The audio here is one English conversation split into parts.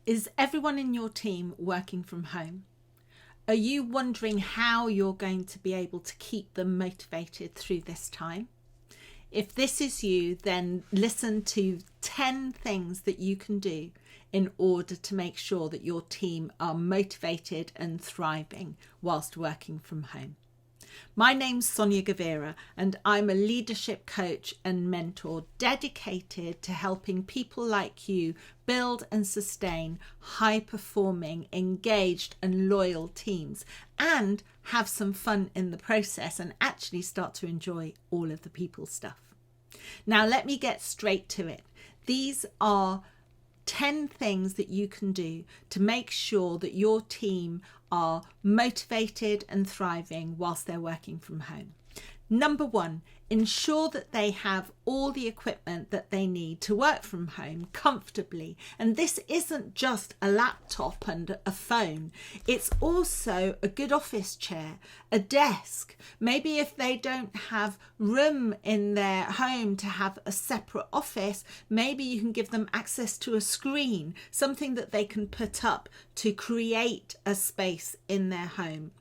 Is everyone in your team working from home? Are you wondering how you're going to be able to keep them motivated through this time? If this is you, then listen to 10 things that you can do in order to make sure that your team are motivated and thriving whilst working from home. My name's Sonia Gavira, and I'm a leadership coach and mentor dedicated to helping people like you build and sustain high-performing, engaged and loyal teams, and have some fun in the process and actually start to enjoy all of the people stuff. Now, let me get straight to it. These are 10 things that you can do to make sure that your team are motivated and thriving whilst they're working from home. Number 1, ensure that they have all the equipment that they need to work from home comfortably. And this isn't just a laptop and a phone. It's also a good office chair, a desk. Maybe if they don't have room in their home to have a separate office, maybe you can give them access to a screen, something that they can put up to create a space in their home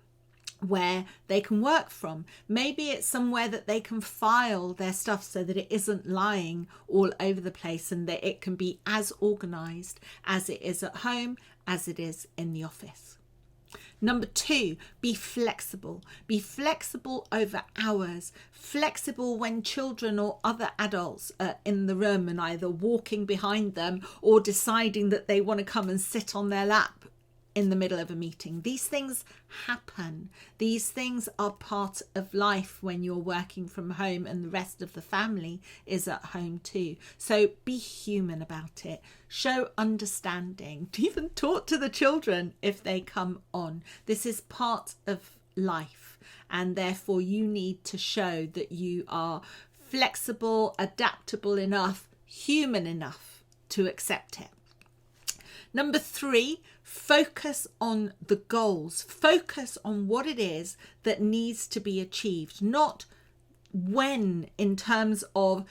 where they can work from. Maybe it's somewhere that they can file their stuff so that it isn't lying all over the place, and that it can be as organized as it is at home as it is in the office. Number 2, be flexible. Be flexible over hours. Flexible when children or other adults are in the room and either walking behind them or deciding that they want to come and sit on their lap in the middle of a meeting. These things happen. These things are part of life when you're working from home and the rest of the family is at home too. So be human about it. Show understanding. Even talk to the children if they come on. This is part of life, and therefore you need to show that you are flexible, adaptable enough, human enough to accept it. Number 3, focus on the goals. Focus on what it is that needs to be achieved, not when in terms of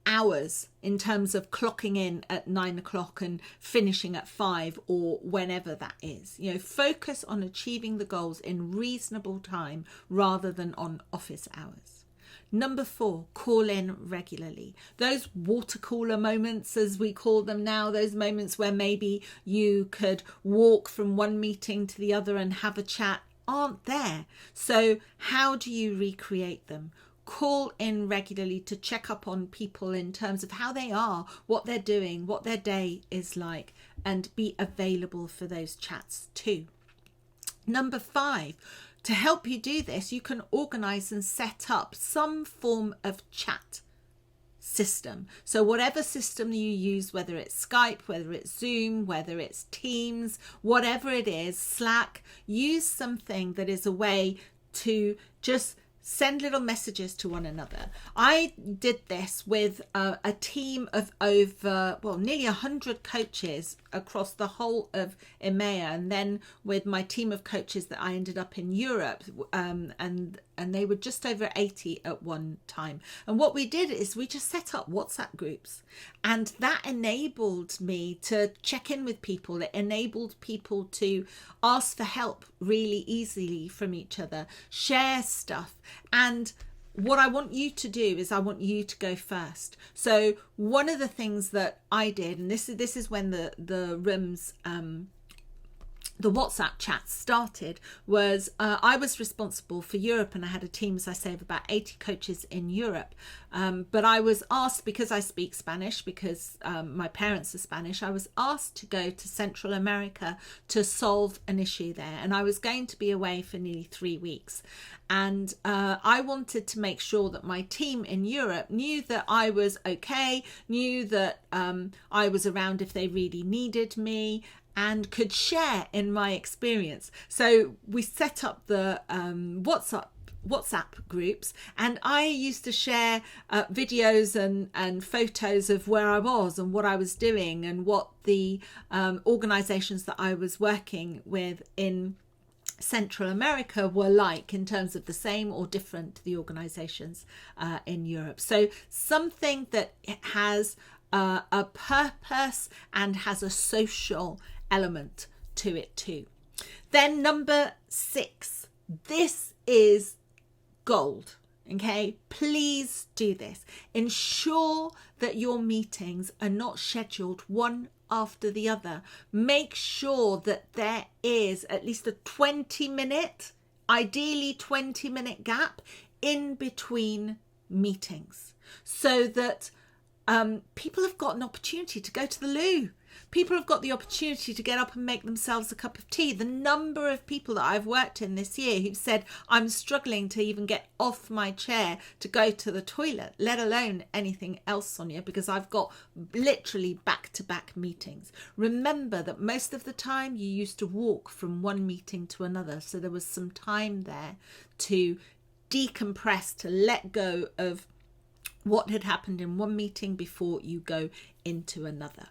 hours, in terms of clocking in at 9 o'clock and finishing at 5 or whenever that is. Focus on achieving the goals in reasonable time rather than on office hours. Number 4, call in regularly. Those water cooler moments, as we call them now, those moments where maybe you could walk from one meeting to the other and have a chat, aren't there. So how do you recreate them? Call in regularly to check up on people in terms of how they are, what they're doing, what their day is like, and be available for those chats too. Number 5, to help you do this, you can organise and set up some form of chat system. So whatever system you use, whether it's Skype, whether it's Zoom, whether it's Teams, whatever it is, Slack, use something that is a way to just send little messages to one another. I did this with a team of over, nearly 100 coaches across the whole of EMEA, and then with my team of coaches that I ended up in Europe, and they were just over 80 at one time. And what we did is we just set up WhatsApp groups, and that enabled me to check in with people. It enabled people to ask for help really easily from each other, share stuff. And what I want you to do is I want you to go first. So one of the things that I did, and this is when the rooms, the WhatsApp chat started, was I was responsible for Europe, and I had a team, as I say, of about 80 coaches in Europe. But I was asked, because I speak Spanish, because my parents are Spanish, I was asked to go to Central America to solve an issue there. And I was going to be away for nearly 3 weeks. And I wanted to make sure that my team in Europe knew that I was okay, knew that I was around if they really needed me, and could share in my experience. So we set up the WhatsApp groups, and I used to share videos and photos of where I was and what I was doing and what the organizations that I was working with in Central America were like, in terms of the same or different to the organizations in Europe. So something that has a purpose and has a social element to it too. Then number 6, this is gold. Okay, please do this. Ensure that your meetings are not scheduled one after the other. Make sure that there is at least a 20-minute, ideally 20-minute gap in between meetings, so that people have got an opportunity to go to the loo. People have got the opportunity to get up and make themselves a cup of tea. The number of people that I've worked in this year who've said, I'm struggling to even get off my chair to go to the toilet, let alone anything else, Sonia, because I've got literally back-to-back meetings. Remember that most of the time you used to walk from one meeting to another. So there was some time there to decompress, to let go of what had happened in one meeting before you go into another.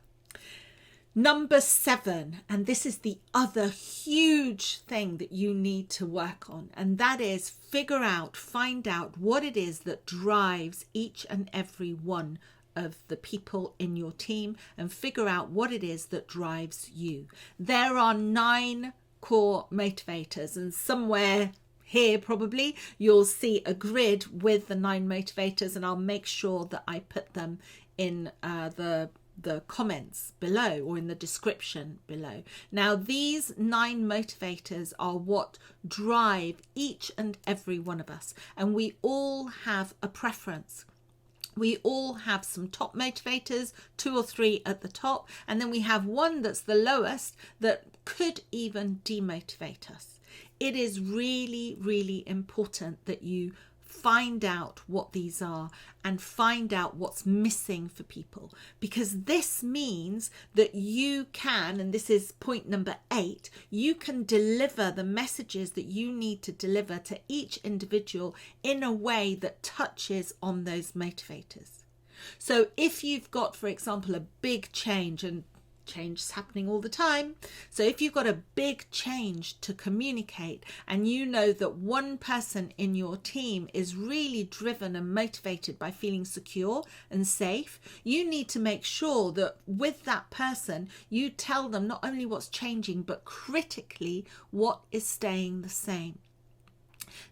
Number 7, and this is the other huge thing that you need to work on, and that is find out what it is that drives each and every one of the people in your team, and figure out what it is that drives you. There are 9 core motivators, and somewhere here probably you'll see a grid with the 9 motivators, and I'll make sure that I put them in the comments below or in the description below. Now, these 9 motivators are what drive each and every one of us, and we all have a preference. We all have some top motivators, 2 or 3 at the top, and then we have one that's the lowest that could even demotivate us. It is really, really important that you find out what these are and find out what's missing for people, because this means that you can, and this is point number 8, you can deliver the messages that you need to deliver to each individual in a way that touches on those motivators. So if you've got, for example, a big change, and change is happening all the time. So if you've got a big change to communicate, and you know that one person in your team is really driven and motivated by feeling secure and safe, you need to make sure that with that person, you tell them not only what's changing, but critically what is staying the same.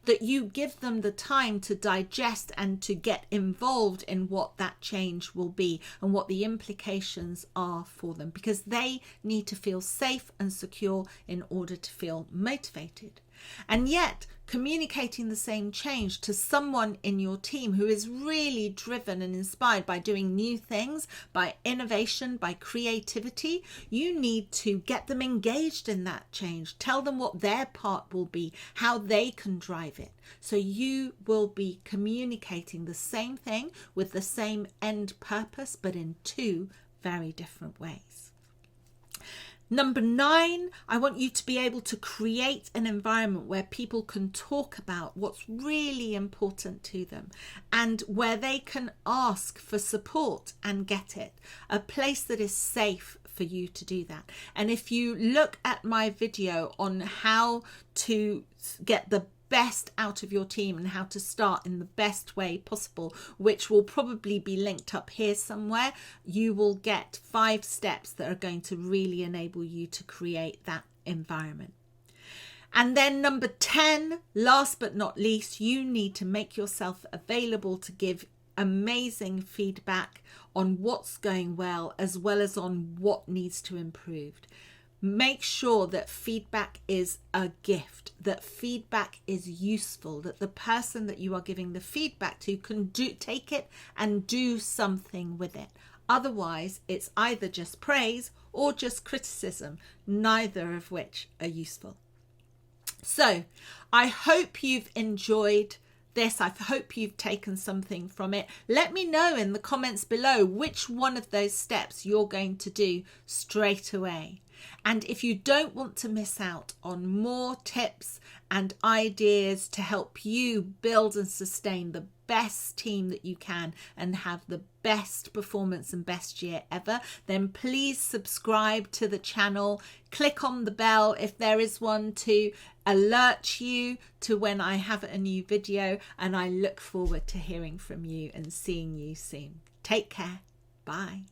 That you give them the time to digest and to get involved in what that change will be and what the implications are for them, because they need to feel safe and secure in order to feel motivated. And yet, communicating the same change to someone in your team who is really driven and inspired by doing new things, by innovation, by creativity, you need to get them engaged in that change. Tell them what their part will be, how they can drive it. So you will be communicating the same thing with the same end purpose, but in 2 very different ways. Number 9, I want you to be able to create an environment where people can talk about what's really important to them, and where they can ask for support and get it. A place that is safe for you to do that. And if you look at my video on how to get the best out of your team and how to start in the best way possible, which will probably be linked up here somewhere, you will get 5 steps that are going to really enable you to create that environment. And then number 10, last but not least, you need to make yourself available to give amazing feedback on what's going well as on what needs to improve. Make sure that feedback is a gift, that feedback is useful, that the person that you are giving the feedback to can take it and do something with it. Otherwise, it's either just praise or just criticism, neither of which are useful. So I hope you've enjoyed this. I hope you've taken something from it. Let me know in the comments below which one of those steps you're going to do straight away. And if you don't want to miss out on more tips and ideas to help you build and sustain the best team that you can and have the best performance and best year ever, then please subscribe to the channel. Click on the bell if there is one to alert you to when I have a new video, and I look forward to hearing from you and seeing you soon. Take care. Bye.